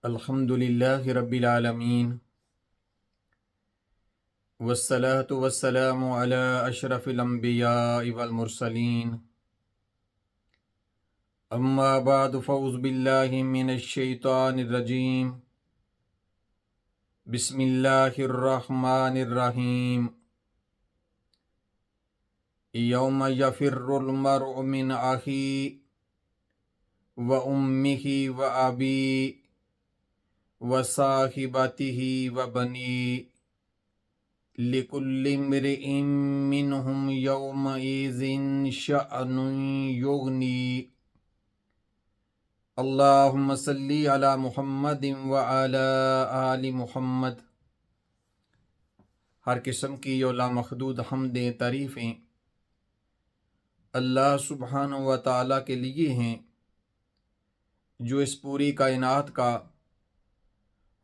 الحمد للہ رب العالمین والصلاة والسلام علی اشرف الانبیاء والمرسلین اما بعد فاعوذ باللہ من الشیطان الرجیم بسم اللہ الرحمن الرحیم یوم یفر المرء من اخیہ وامہ وابیہ وصاحبتہ وبنیہ لِكُلِّ امْرِئٍ مِّنْهُمْ يَوْمَئِذٍ شَأْنٌ يُغْنِيهِ اللہم صلی علی محمد وعلی آل محمد۔ ہر قسم کی و لامحدود حمدیں تعریفیں اللہ سبحانہ و تعالیٰ کے لیے ہیں، جو اس پوری کائنات کا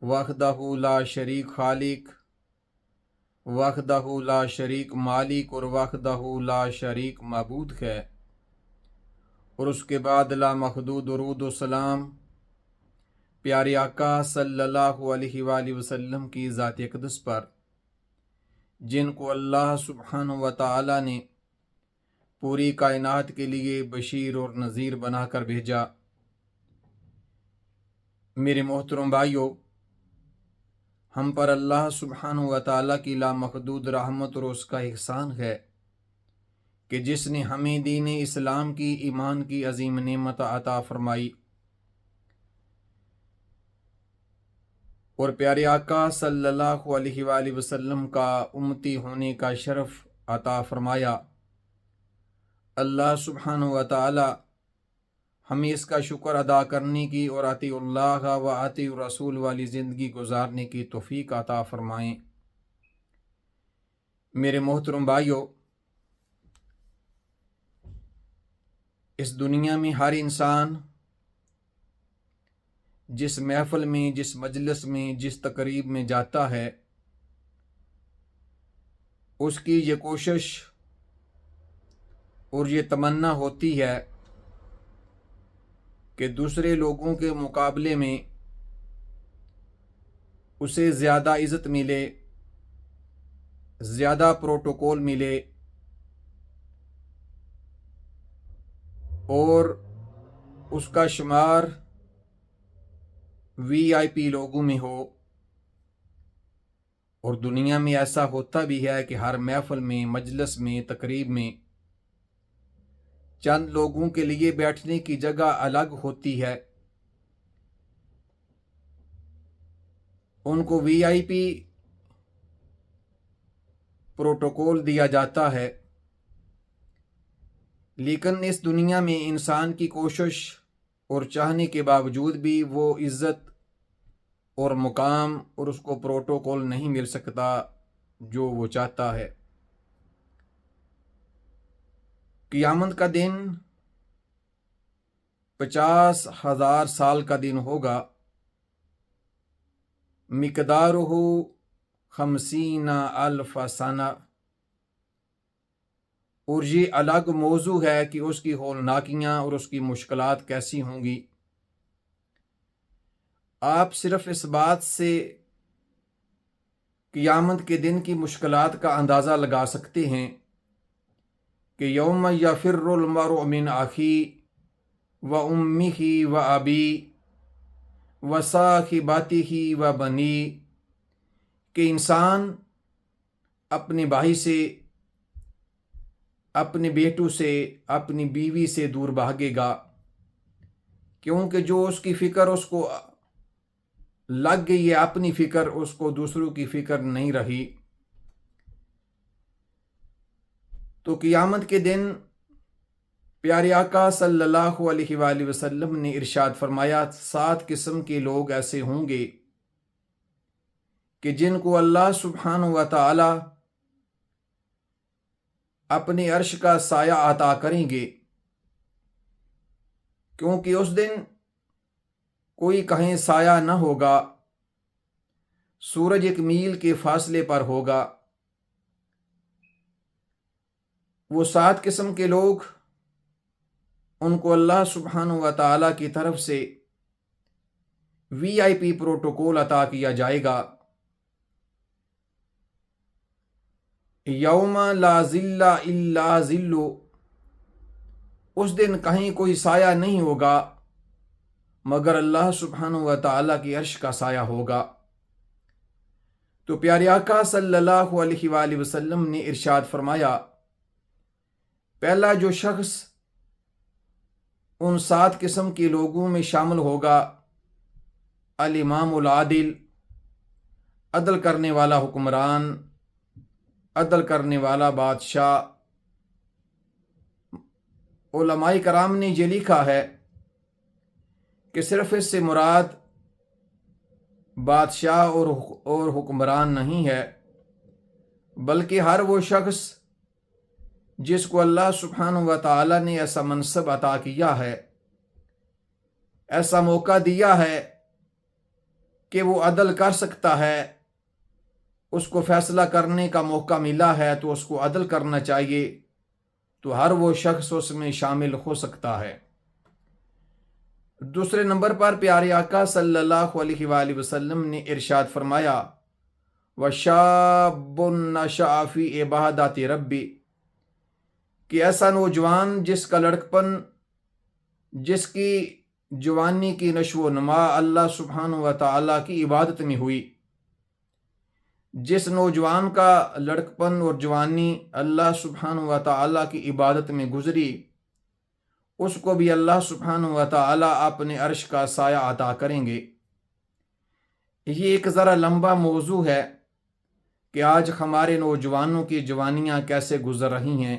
وحدہ لا شریک خالق، وحدہ لا شریک مالک اور وحدہ لا شریک معبود ہے، اور اس کے بعد لامحدود درود و سلام پیارے آقا صلی اللہ علیہ وآلہ وسلم کی ذات اقدس پر، جن کو اللہ سبحانہ و تعالی نے پوری کائنات کے لیے بشیر اور نذیر بنا کر بھیجا۔ میرے محترم بھائیو، ہم پر اللہ سبحانہ و تعالیٰ کی لامحدود رحمت اور اس کا احسان ہے کہ جس نے ہمیں دین اسلام کی، ایمان کی عظیم نعمت عطا فرمائی، اور پیارے آقا صلی اللہ علیہ وآلہ وسلم کا امتی ہونے کا شرف عطا فرمایا۔ اللہ سبحانہ و تعالی ہمیں اس کا شکر ادا کرنے کی اور اطیع اللہ و اطیع رسول والی زندگی گزارنے کی توفیق عطا فرمائیں۔ میرے محترم بھائیو، اس دنیا میں ہر انسان جس محفل میں، جس مجلس میں، جس تقریب میں جاتا ہے، اس کی یہ کوشش اور یہ تمنا ہوتی ہے کہ دوسرے لوگوں کے مقابلے میں اسے زیادہ عزت ملے، زیادہ پروٹوکول ملے، اور اس کا شمار وی آئی پی لوگوں میں ہو۔ اور دنیا میں ایسا ہوتا بھی ہے کہ ہر محفل میں، مجلس میں، تقریب میں چند لوگوں کے لیے بیٹھنے کی جگہ الگ ہوتی ہے، ان کو وی آئی پی پروٹوکول دیا جاتا ہے۔ لیکن اس دنیا میں انسان کی کوشش اور چاہنے کے باوجود بھی وہ عزت اور مقام اور اس کو پروٹوکول نہیں مل سکتا جو وہ چاہتا ہے۔ قیامت کا دن 50,000 سال کا دن ہوگا، مقدارہ 50,000 سنہ، اور یہ الگ موضوع ہے کہ اس کی ہولناکیاں اور اس کی مشکلات کیسی ہوں گی۔ آپ صرف اس بات سے قیامت کے دن کی مشکلات کا اندازہ لگا سکتے ہیں کہ یوم یفر المرء من اخیہ وامہ وابیہ وصاحبتہ وبنیہ، کہ انسان اپنے بھائی سے، اپنے بیٹوں سے، اپنی بیوی سے دور بھاگے گا، کیونکہ جو اس کی فکر اس کو لگ گئی ہے، اپنی فکر، اس کو دوسروں کی فکر نہیں رہی۔ تو قیامت کے دن پیارے آقا صلی اللہ علیہ وآلہ وسلم نے ارشاد فرمایا، 7 قسم کے لوگ ایسے ہوں گے کہ جن کو اللہ سبحانہ و تعالی اپنے عرش کا سایہ عطا کریں گے، کیونکہ اس دن کوئی کہیں سایہ نہ ہوگا، سورج 1 میل کے فاصلے پر ہوگا۔ وہ 7 قسم کے لوگ، ان کو اللہ سبحانہ و تعالی کی طرف سے VIP پروٹوکول عطا کیا جائے گا۔ یوم لا ظل الا ظل، اس دن کہیں کوئی سایہ نہیں ہوگا مگر اللہ سبحانہ و تعالیٰ کی عرش کا سایہ ہوگا۔ تو پیارے آقا صلی اللہ علیہ وآلہ وسلم نے ارشاد فرمایا، پہلا جو شخص ان 7 قسم کے لوگوں میں شامل ہوگا، الامام العادل، عدل کرنے والا حکمران، عدل کرنے والا بادشاہ۔ علماء کرام نے یہ لکھا ہے کہ صرف اس سے مراد بادشاہ اور حکمران نہیں ہے، بلکہ ہر وہ شخص جس کو اللہ سبحانہ و تعالیٰ نے ایسا منصب عطا کیا ہے، ایسا موقع دیا ہے کہ وہ عدل کر سکتا ہے، اس کو فیصلہ کرنے کا موقع ملا ہے تو اس کو عدل کرنا چاہیے، تو ہر وہ شخص اس میں شامل ہو سکتا ہے۔ دوسرے نمبر پر پیارے آقا صلی اللہ علیہ وآلہ وسلم نے ارشاد فرمایا، وَشَابٌ نَشَأَ فِي عِبَادَةِ رَبِّ، کہ ایسا نوجوان جس کا لڑکپن، جس کی جوانی کی نشو و نما اللہ سبحانہ و تعالیٰ کی عبادت میں ہوئی، جس نوجوان کا لڑکپن اور جوانی اللہ سبحانہ و تعالیٰ کی عبادت میں گزری، اس کو بھی اللہ سبحانہ و تعالیٰ اپنے عرش کا سایہ عطا کریں گے۔ یہ ایک ذرا لمبا موضوع ہے کہ آج ہمارے نوجوانوں کی جوانیاں کیسے گزر رہی ہیں،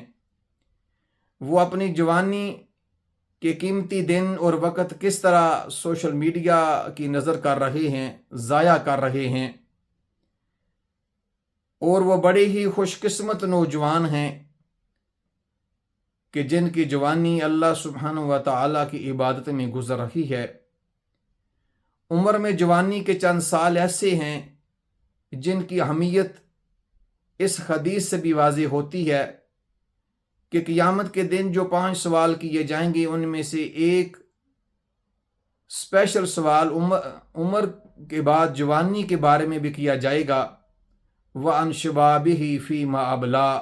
وہ اپنی جوانی کے قیمتی دن اور وقت کس طرح سوشل میڈیا کی نظر کر رہے ہیں، ضائع کر رہے ہیں، اور وہ بڑے ہی خوش قسمت نوجوان ہیں کہ جن کی جوانی اللہ سبحانہ و تعالیٰ کی عبادت میں گزر رہی ہے۔ عمر میں جوانی کے چند سال ایسے ہیں جن کی اہمیت اس حدیث سے بھی واضح ہوتی ہے کہ قیامت کے دن جو 5 سوال کیے جائیں گے، ان میں سے ایک اسپیشل سوال عمر کے بعد جوانی کے بارے میں بھی کیا جائے گا، وَعَنْ شِبَابِهِ فِيمَا أَبْلَىٰ،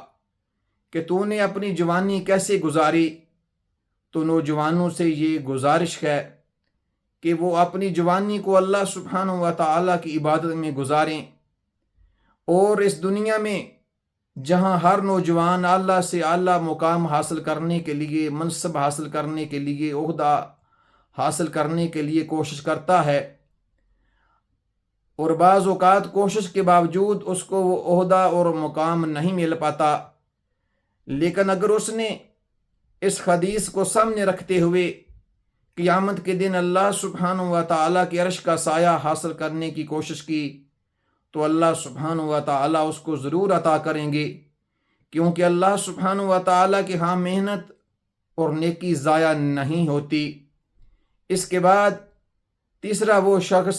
کہ تو نے اپنی جوانی کیسے گزاری۔ تو نوجوانوں سے یہ گزارش ہے کہ وہ اپنی جوانی کو اللہ سبحانہ و تعالیٰ کی عبادت میں گزاریں، اور اس دنیا میں جہاں ہر نوجوان اعلیٰ سے اعلیٰ مقام حاصل کرنے کے لیے، منصب حاصل کرنے کے لیے، عہدہ حاصل کرنے کے لیے کوشش کرتا ہے، اور بعض اوقات کوشش کے باوجود اس کو وہ عہدہ اور مقام نہیں مل پاتا، لیکن اگر اس نے اس حدیث کو سامنے رکھتے ہوئے قیامت کے دن اللہ سبحانہ و تعالیٰ کے عرش کا سایہ حاصل کرنے کی کوشش کی، تو اللہ سبحانہ و تعالیٰ اس کو ضرور عطا کریں گے، کیونکہ اللہ سبحانہ و تعالیٰ کے ہاں محنت اور نیکی ضائع نہیں ہوتی۔ اس کے بعد تیسرا وہ شخص،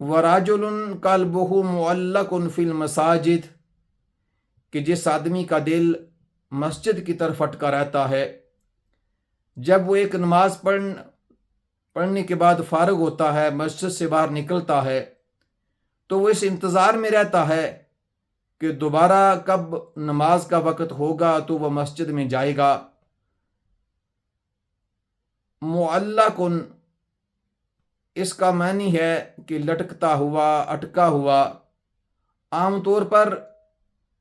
وَرَجُلٌ قَلْبُهُ مُعَلَّقٌ فِي الْمَسَاجِدِ، کہ جس آدمی کا دل مسجد کی طرف اٹکا رہتا ہے، جب وہ ایک نماز پڑھنے کے بعد فارغ ہوتا ہے، مسجد سے باہر نکلتا ہے، تو وہ اس انتظار میں رہتا ہے کہ دوبارہ کب نماز کا وقت ہوگا تو وہ مسجد میں جائے گا۔ معلقن، اس کا معنی ہے کہ لٹکتا ہوا، اٹکا ہوا۔ عام طور پر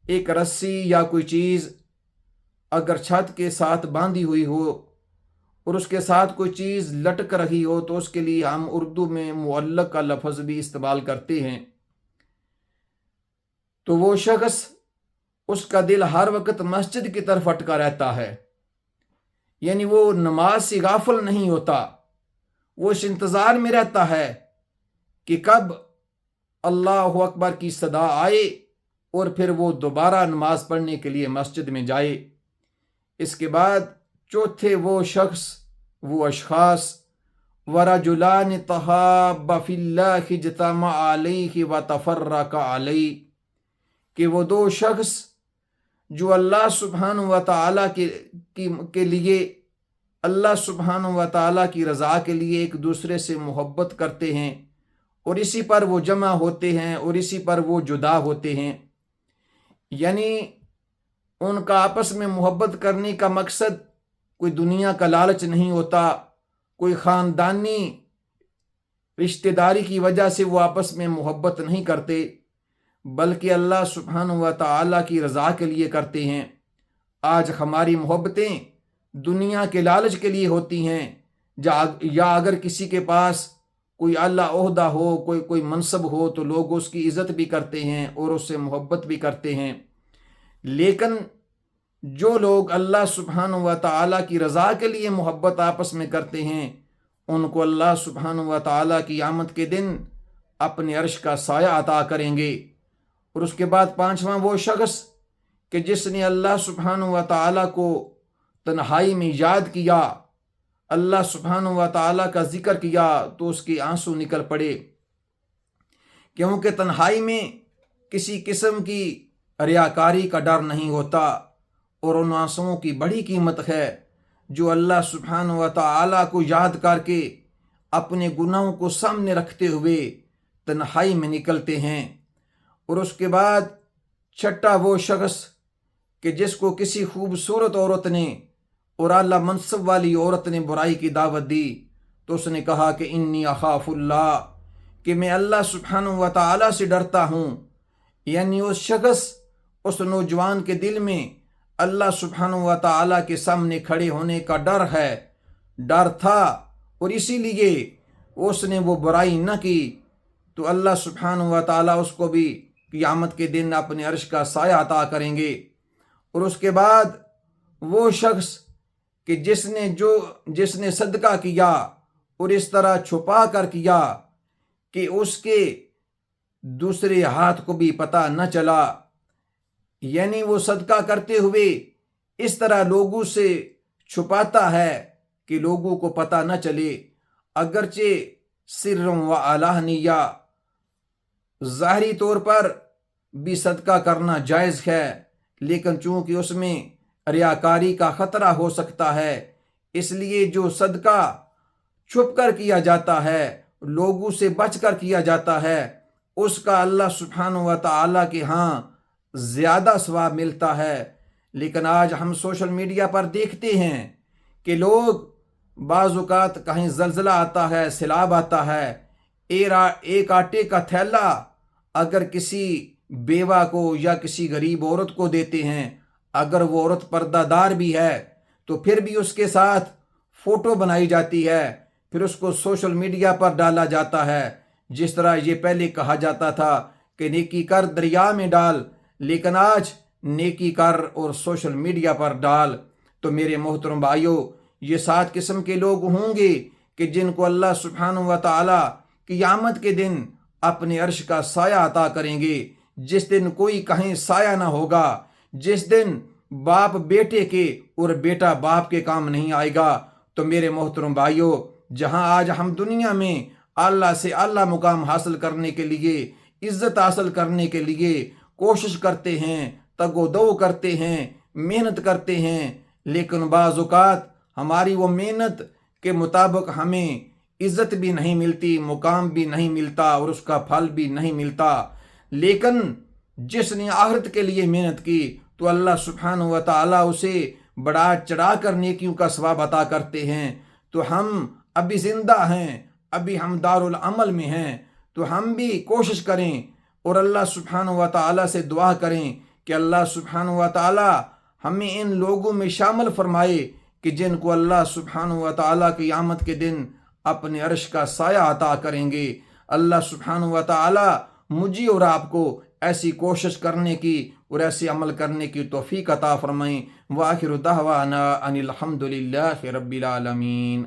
ایک رسی یا کوئی چیز اگر چھت کے ساتھ باندھی ہوئی ہو اور اس کے ساتھ کوئی چیز لٹک رہی ہو تو اس کے لیے ہم اردو میں معلق کا لفظ بھی استعمال کرتے ہیں۔ تو وہ شخص، اس کا دل ہر وقت مسجد کی طرف اٹکا رہتا ہے، یعنی وہ نماز سے غافل نہیں ہوتا، وہ اس انتظار میں رہتا ہے کہ کب اللہ اکبر کی صدا آئے اور پھر وہ دوبارہ نماز پڑھنے کے لیے مسجد میں جائے۔ اس کے بعد چوتھے وہ شخص، وہ اشخاص، وَرَجُلَانِ تَحَابَّا فِي اللَّهِ اجْتَمَعَا عَلَيْهِ وَتَفَرَّقَا عَلَيْهِ، کہ وہ 2 شخص جو اللہ سبحانہ و تعالیٰ کے لیے اللہ سبحانہ و تعالیٰ کی رضا کے لیے ایک دوسرے سے محبت کرتے ہیں اور اسی پر وہ جمع ہوتے ہیں اور اسی پر وہ جدا ہوتے ہیں. یعنی ان کا آپس میں محبت کرنے کا مقصد کوئی دنیا کا لالچ نہیں ہوتا، کوئی خاندانی رشتہ داری کی وجہ سے وہ آپس میں محبت نہیں کرتے، بلکہ اللہ سبحانہ و تعالیٰ کی رضا کے لیے کرتے ہیں. آج ہماری محبتیں دنیا کے لالچ کے لیے ہوتی ہیں، یا اگر کسی کے پاس کوئی اعلیٰ عہدہ ہو، کوئی منصب ہو تو لوگ اس کی عزت بھی کرتے ہیں اور اس سے محبت بھی کرتے ہیں. لیکن جو لوگ اللہ سبحانہ و تعالیٰ کی رضا کے لیے محبت آپس میں کرتے ہیں، ان کو اللہ سبحانہ و تعالیٰ کی قیامت کے دن اپنے عرش کا سایہ عطا کریں گے. اور اس کے بعد پانچواں وہ شخص کہ جس نے اللہ سبحانہ و تعالیٰ کو تنہائی میں یاد کیا، اللہ سبحانہ و تعالیٰ کا ذکر کیا تو اس کے آنسو نکل پڑے، کیونکہ تنہائی میں کسی قسم کی ریاکاری کا ڈر نہیں ہوتا. اور ان آنسوؤں کی بڑی قیمت ہے جو اللہ سبحانہ و تعالیٰ کو یاد کر کے اپنے گناہوں کو سامنے رکھتے ہوئے تنہائی میں نکلتے ہیں. اور اس کے بعد چھٹا وہ شخص کہ جس کو کسی خوبصورت عورت نے اور اعلیٰ منصب والی عورت نے برائی کی دعوت دی تو اس نے کہا کہ انی اخاف اللہ، کہ میں اللہ سبحانہ و تعالیٰ سے ڈرتا ہوں. یعنی اس شخص، اس نوجوان کے دل میں اللہ سبحانہ و تعالیٰ کے سامنے کھڑے ہونے کا ڈر تھا، اور اسی لیے اس نے وہ برائی نہ کی تو اللہ سبحانہ و تعالیٰ اس کو بھی قیامت کے دن اپنے عرش کا سایہ عطا کریں گے. اور اس کے بعد وہ شخص کہ جس نے صدقہ کیا اور اس طرح چھپا کر کیا کہ اس کے دوسرے ہاتھ کو بھی پتہ نہ چلا، یعنی وہ صدقہ کرتے ہوئے اس طرح لوگوں سے چھپاتا ہے کہ لوگوں کو پتہ نہ چلے، اگرچہ سر و علانیہ ظاہری طور پر بھی صدقہ کرنا جائز ہے، لیکن چونکہ اس میں ریاکاری کا خطرہ ہو سکتا ہے، اس لیے جو صدقہ چھپ کر کیا جاتا ہے، لوگوں سے بچ کر کیا جاتا ہے، اس کا اللہ سبحانہ و تعالیٰ کے ہاں زیادہ ثواب ملتا ہے. لیکن آج ہم سوشل میڈیا پر دیکھتے ہیں کہ لوگ بعض اوقات کہیں زلزلہ آتا ہے، سیلاب آتا ہے، ایک آٹے کا تھیلا اگر کسی بیوہ کو یا کسی غریب عورت کو دیتے ہیں، اگر وہ عورت پردہ دار بھی ہے تو پھر بھی اس کے ساتھ فوٹو بنائی جاتی ہے، پھر اس کو سوشل میڈیا پر ڈالا جاتا ہے. جس طرح یہ پہلے کہا جاتا تھا کہ نیکی کر دریا میں ڈال، لیکن آج نیکی کر اور سوشل میڈیا پر ڈال. تو میرے محترم بھائیو، یہ 7 قسم کے لوگ ہوں گے کہ جن کو اللہ سبحانہ و تعالیٰ قیامت کے دن اپنے عرش کا سایہ عطا کریں گے، جس دن کوئی کہیں سایہ نہ ہوگا، جس دن باپ بیٹے کے اور بیٹا باپ کے کام نہیں آئے گا. تو میرے محترم بھائیو، جہاں آج ہم دنیا میں اللہ سے اعلیٰ مقام حاصل کرنے کے لیے، عزت حاصل کرنے کے لیے کوشش کرتے ہیں، تگ و دو کرتے ہیں، محنت کرتے ہیں، لیکن بعض اوقات ہماری وہ محنت کے مطابق ہمیں عزت بھی نہیں ملتی، مقام بھی نہیں ملتا اور اس کا پھل بھی نہیں ملتا. لیکن جس نے آخرت کے لیے محنت کی تو اللہ سبحانہ و تعالیٰ اسے بڑا چڑھا کر نیکیوں کا ثواب عطا کرتے ہیں. تو ہم ابھی زندہ ہیں، ابھی ہم دارالعمل میں ہیں، تو ہم بھی کوشش کریں اور اللہ سبحانہ و تعالیٰ سے دعا کریں کہ اللہ سبحانہ و تعالیٰ ہمیں ان لوگوں میں شامل فرمائے کہ جن کو اللہ سبحانہ و تعالیٰ کی قیامت کے دن اپنے عرش کا سایہ عطا کریں گے. اللہ سبحانہ و تعالیٰ مجھے اور آپ کو ایسی کوشش کرنے کی اور ایسے عمل کرنے کی توفیق عطا فرمائیں. وآخر دعوانا ان الحمد للہ رب العالمین.